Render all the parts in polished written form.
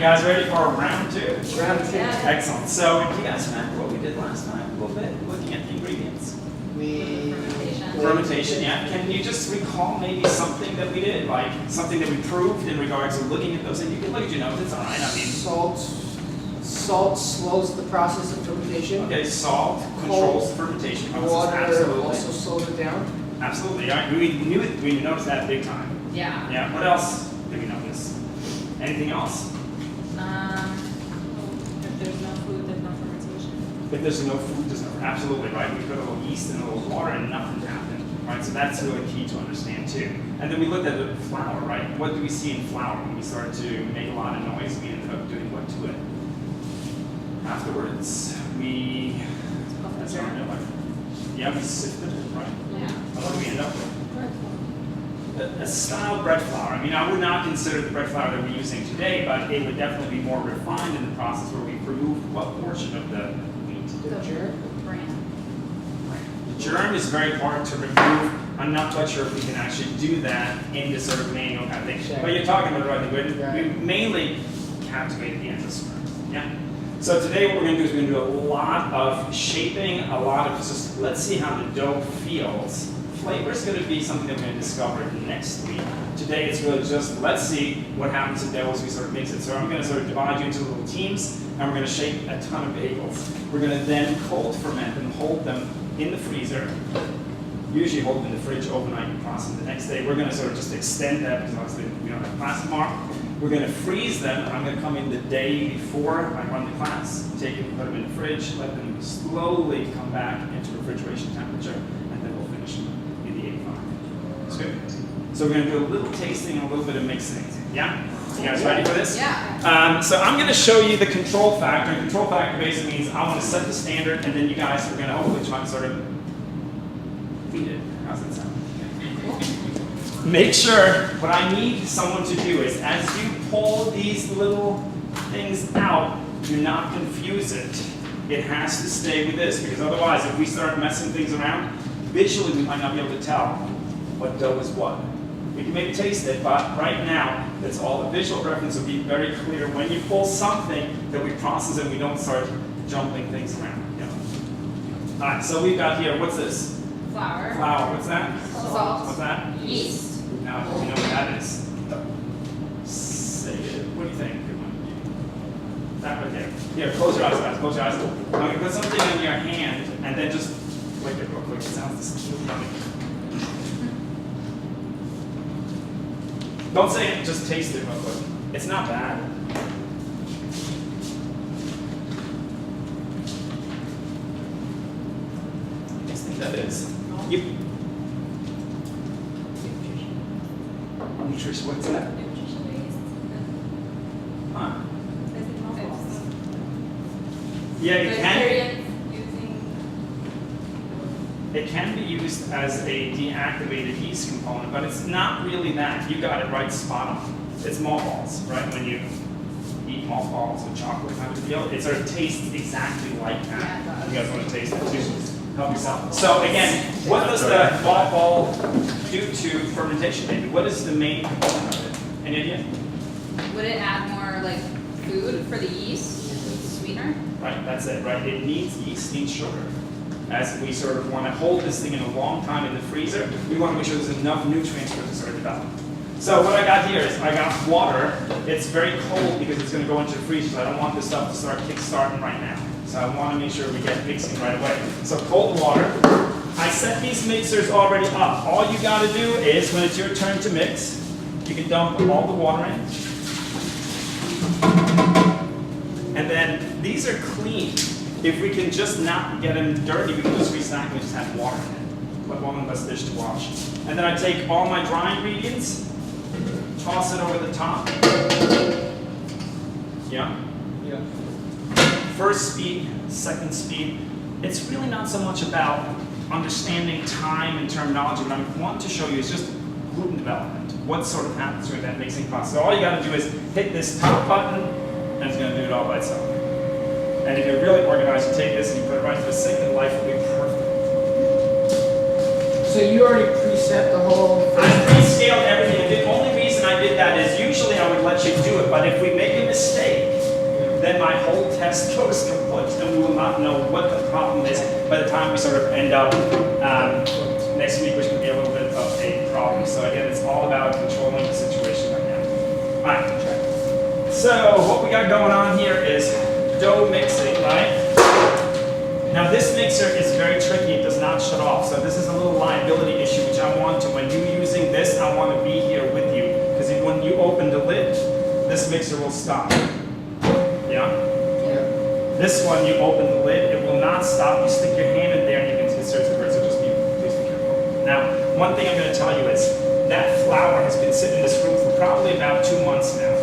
guys ready for round two? Round two. Yeah. Excellent. So, do you guys remember what we did last time? A little bit, looking at the ingredients. Fermentation, yeah. Can you just recall maybe something that we did, like something that we proved in regards to looking at those? And you can look at your notes, it's all right. I mean, Salt slows the process of fermentation. okay, salt controls fermentation process. Water Absolutely. also slows it down. Absolutely. All right. We knew it. We noticed that big time. Yeah. Yeah. What else did we notice? Anything else? If there's no food, there's no fermentation. If there's no food, there's no. Absolutely right. We put a little yeast and a little water, and nothing happened. Right. So that's really key to understand too. And then we looked at the flour. Right. What do we see in flour when we started to make a lot of noise? We ended up doing what to it? Afterwards, we. That's our Miller. Yeah, we sifted it. Right. Yeah. What do we end up with? A style bread flour. I mean, I would not consider the bread flour that we're using today, but it would definitely be more refined in the process where we removed what portion of the wheat? The germ. Bran. The germ is very hard to remove. I'm not quite sure if we can actually do that in this sort of manual kind of thing. Sure. But you're talking about the right thing. Right. We mainly captivated the endosperm. Yeah. So today what we're going to do is we're going to do a lot of shaping, a lot of just let's see how the dough feels. Flavor is going to be something that we're going to discover next week. Today it's really just let's see what happens to dough as we sort of mix it. So I'm going to sort of divide you into little teams, and we're going to shape a ton of bagels. We're going to then cold ferment and hold them in the freezer. Usually hold them in the fridge overnight and process them the next day. We're going to sort of just extend that because obviously we don't have class tomorrow. We're going to freeze them, and I'm going to come in the day before I run the class, take them, put them in the fridge, let them slowly come back into refrigeration temperature, and then we'll finish them in the 85. That's good. So we're going to do a little tasting and a little bit of mixing. Yeah? You guys ready for this? Yeah. So I'm going to show you the control factor. And control factor basically means I want to set the standard, and then you guys are going to hopefully try to sort of feed it. How's that sound? Make sure what I need someone to do is as you pull these little things out, do not confuse it. It has to stay with this because otherwise if we start messing things around, visually we might not be able to tell what dough is what. We can maybe taste it, but right now, that's all the visual reference will be very clear when you pull something that we process and we don't start jumping things around. Yeah. All right, so we've got here, what's this? Flour. Flour, what's that? Salt. What's that? Yeast. Now, you know what that is. Say it. What do you think? That right there. Here, close your eyes, guys. Close your eyes. I'm going to put something in your hand and then just flick it real quick. It sounds this yummy. Don't say it, just taste it real quick. It's not bad. I just think that is. You. Nutrition, what's that? Huh? Yeah, it can be used as a deactivated yeast component, but it's not really that. You got it right, spot on. It's mothballs, right? When you eat mothballs with chocolate kind of deal, it sort of tastes exactly like that. Yeah, it does. You guys want to taste it too? Help yourself. So again, what does the mothball do to fermentation, maybe? What is the main component of it? Any idea? Would it add more like food for the yeast? Sweetener? Right, that's it, right? It needs yeast, needs sugar. As we sort of want to hold this thing in a long time in the freezer, we want to make sure there's enough nutrients for it to sort of develop. So what I got here is I got water. It's very cold because it's going to go into the freezer, so I don't want this stuff to start kick-starting right now. So I want to make sure we get mixing right away. So cold water. I set these mixers already up. All you got to do is, when it's your turn to mix, you can dump all the water in. And then these are clean. If we can just not get them dirty, we can just restack and just have water in it. Like one less dish to wash. And then I take all my dry ingredients, toss it over the top. Yeah? Yeah. First speed, second speed. It's really not so much about understanding time and terminology. What I want to show you is just gluten development. What sort of happens during that mixing process. So all you got to do is hit this top button, and it's going to do it all by itself. And if you're really organized, you take this and you put it right into the sink, and life will be perfect. So So you already preset the whole. I pre-scaled everything, and the only reason I did that is usually I would let you do it, but if we make a mistake, then my whole test goes kaput, and we will not know what the problem is by the time we sort of end up next week, which could be a little bit of a problem. So again, it's all about controlling the situation right now. All right. So what we got going on here is dough mixing, right? Now this mixer is very tricky, it does not shut off. So this is a little liability issue, which I want to, when you're using this, I want to be here with you. Because when you open the lid, this mixer will stop. Yeah? This one, you open the lid, it will not stop. You stick your hand in there and you can insert the bird, so just please be careful. Now, one thing I'm going to tell you is, that flour has been sitting in this room for probably about 2 months now.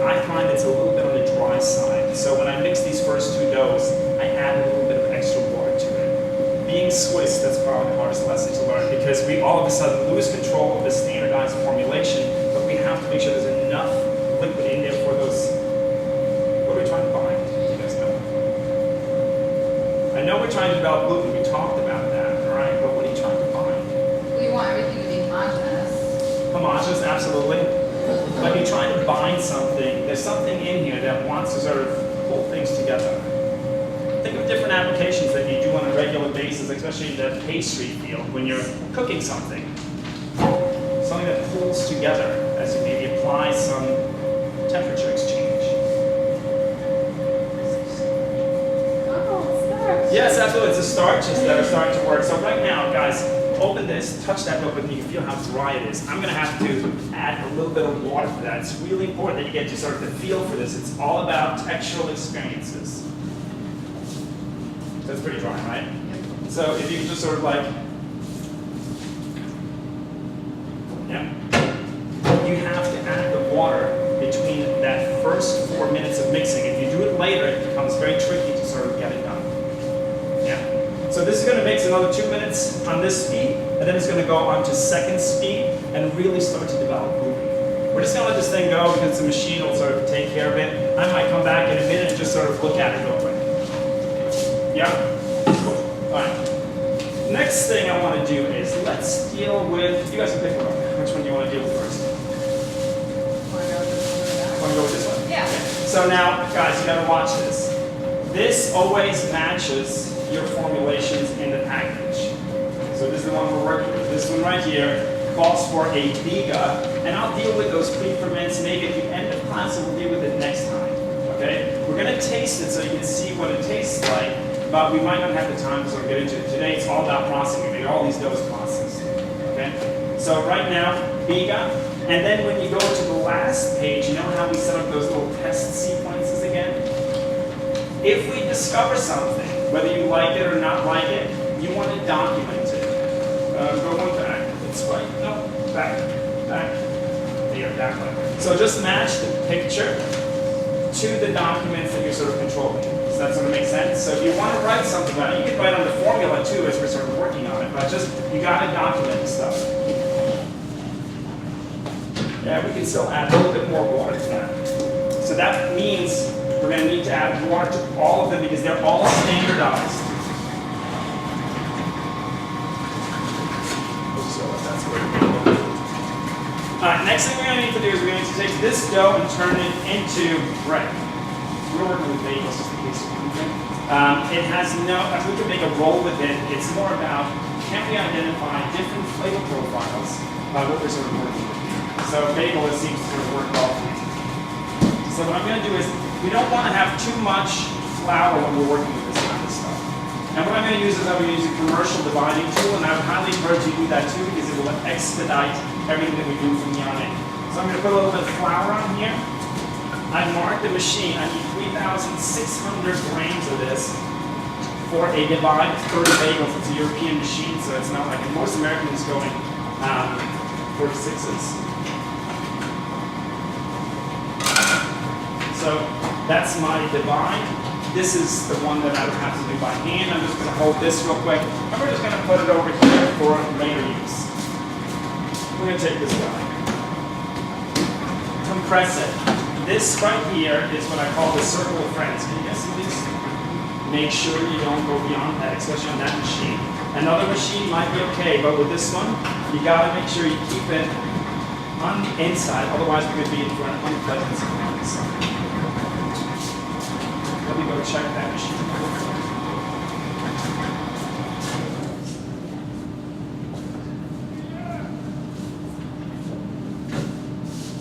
I find it's a little bit on the dry side. So when I mix these first two doughs, I add a little bit of extra water to it. Being Swiss, that's probably the hardest lesson to learn, because we all of a sudden lose control of the standardized formulation, but we have to make sure there's enough liquid in there for those. What are we trying to bind? You guys know? I know we're trying to develop gluten. We talked about that, all right? But what are you trying to bind? We want everything to be homogeneous. Homogeneous, absolutely. But you're trying to bind something. There's something in here that wants to sort of pull things together. Think of different applications that you do on a regular basis, especially in the pastry field, when you're cooking something. Something that pulls together as you maybe apply some temperature exchange. Oh, starch. Yes, absolutely. It's the starches that are starting to work. So right now, guys, open this, touch that open, and you can feel how dry it is. I'm going to have to add a little bit of water for that. It's really important that you get to sort of the feel for this. It's all about textural experiences. So it's pretty dry, right? Yep. So if you can just sort of like, yeah, you have to add the water between that first 4 minutes of mixing. If you do it later, it becomes very tricky to sort of get it done. Yeah. So this is going to mix another 2 minutes on this speed, and then it's going to go on to second speed and really start to develop gluten. We're just going to let this thing go because the machine will sort of take care of it. I might come back in a minute and just sort of look at it real quick. Yeah? Cool. All right. Next thing I want to do is let's deal with, you guys can pick one. Which one do you want to deal with first? Want to go this one or that? Want to go with this one? Yeah. So now, guys, you got to watch this. This always matches your formulations in the package. So this is the one we're working with. This one right here calls for a biga, and I'll deal with those pre-ferments maybe at the end of class, and we'll deal with it next time. Okay? We're going to taste it so you can see what it tastes like, but we might not have the time to sort of get into it. Today it's all about processing. We make all these doughs processed. Okay? So right now, biga, and then when you go to the last page, you know how we set up those little test sequences again? If we discover something, whether you like it or not like it, you want to document it. Go one back. It's right. No, back. Back. There, that way. So just match the picture to the documents that you're sort of controlling. Does that sort of make sense? So if you want to write something about it, you can write on the formula too as we're sort of working on it, but just, you got to document the stuff. Yeah, we can still add a little bit more water to that. So that means we're going to need to add water to all of them because they're all standardized. So that's where we're going to go. All right, next thing we're going to need to do is we're going to take this dough and turn it into bread. We're working with bagels just in case you're wondering. It has no, if we can make a roll with it, it's more about can we identify different flavor profiles by what we're sort of working with here. So bagel, it seems to sort of work well for me. So what I'm going to do is, we don't want to have too much flour when we're working with this kind of stuff. And what I'm going to use is I'm going to use a commercial dividing tool, and I would highly encourage you to do that too because it will expedite everything that we do from here on in. So I'm going to put a little bit of flour on here. I marked the machine. I need 3,600 grams of this for a divide 30 bagels. It's a European machine, so it's not like most Americans going 46s. So that's my divide. This is the one that I would have to do by hand. I'm just going to hold this real quick. And we're just going to put it over here for later use. We're going to take this guy. Compress it. This right here is what I call the circle of friends. Can you guys see this? Make sure you don't go beyond that, especially on that machine. Another machine might be okay, but with this one, you gotta make sure you keep it on the inside, otherwise we're gonna be in for an unpleasant surprise. Let me go check that machine.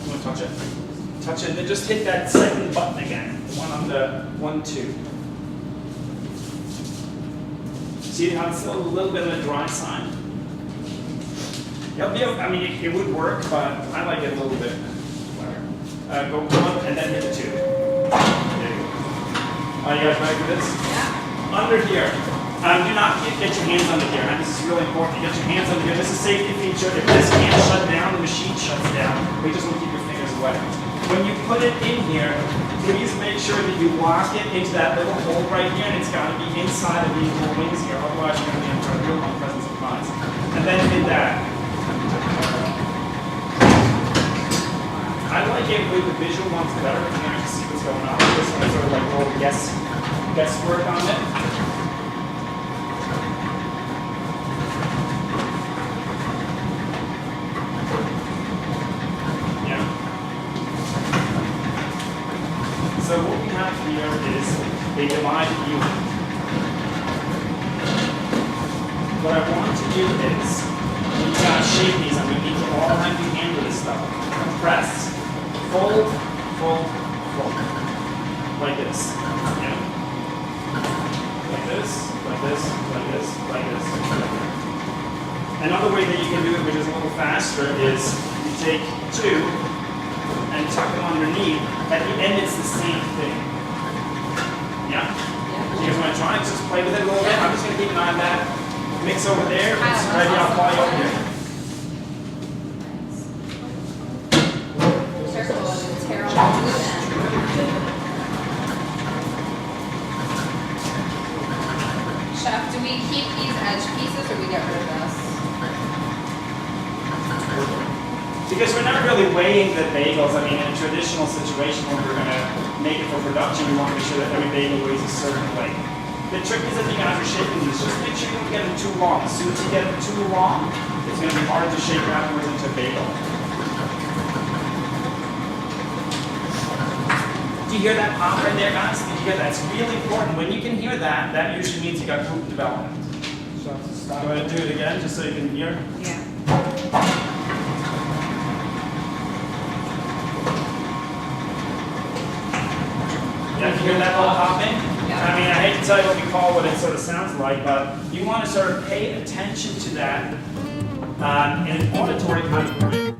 I'm gonna touch it. Touch it, and then just hit that second button again. The one on the 1, 2. See how it's still a little bit of a dry side? I mean, it would work, but I like it a little bit. Go 1 and then hit 2. There you go. Are you guys ready for this? Yeah. Under here. Do not get your hands under here. And this is really important. You get your hands under here. This is a safety feature. If this can't shut down, the machine shuts down. We just want to keep your fingers wet. When you put it in here, please make sure that you lock it into that little hole right here, and it's got to be inside of these little wings here. Otherwise, you're going to be in for a real unpleasant surprise. And then hit that. I like it with the visual ones better. You can see what's going on. This one is sort of like a little guesswork on it. Yeah. So what we have here is a divided unit. What I want to do is, you gotta shape these. I mean, you can all have you handle this stuff. Press. Fold, fold, fold. Like this. Yeah. Like this, like this, like this, like this. Another way that you can do it, which is a little faster, is you take 2 and tuck them underneath. At the end, it's the same thing. Yeah? You guys want to try it? Just play with it a little bit. I'm just going to keep an eye on that. Mix over there. It's ready. I'll call you over here. Chef, do we keep these edge pieces or we get rid of this? Because we're not really weighing the bagels. I mean, in a traditional situation where we're going to make it for production, we want to make sure that every bagel weighs a certain weight. The trick is that you guys are shaping these, just make sure you don't get them too long. As soon as you get them too long, it's going to be hard to shape afterwards into a bagel. Do you hear that pop right there, guys? Did you hear that? It's really important. When you can hear that, that usually means you got group development. So go ahead and do it again, just so you can hear. Yeah. Yeah, you hear that little popping? Yeah. I mean, I hate to tell you what we call what it sort of sounds like, but you want to sort of pay attention to that in an auditory kind of way.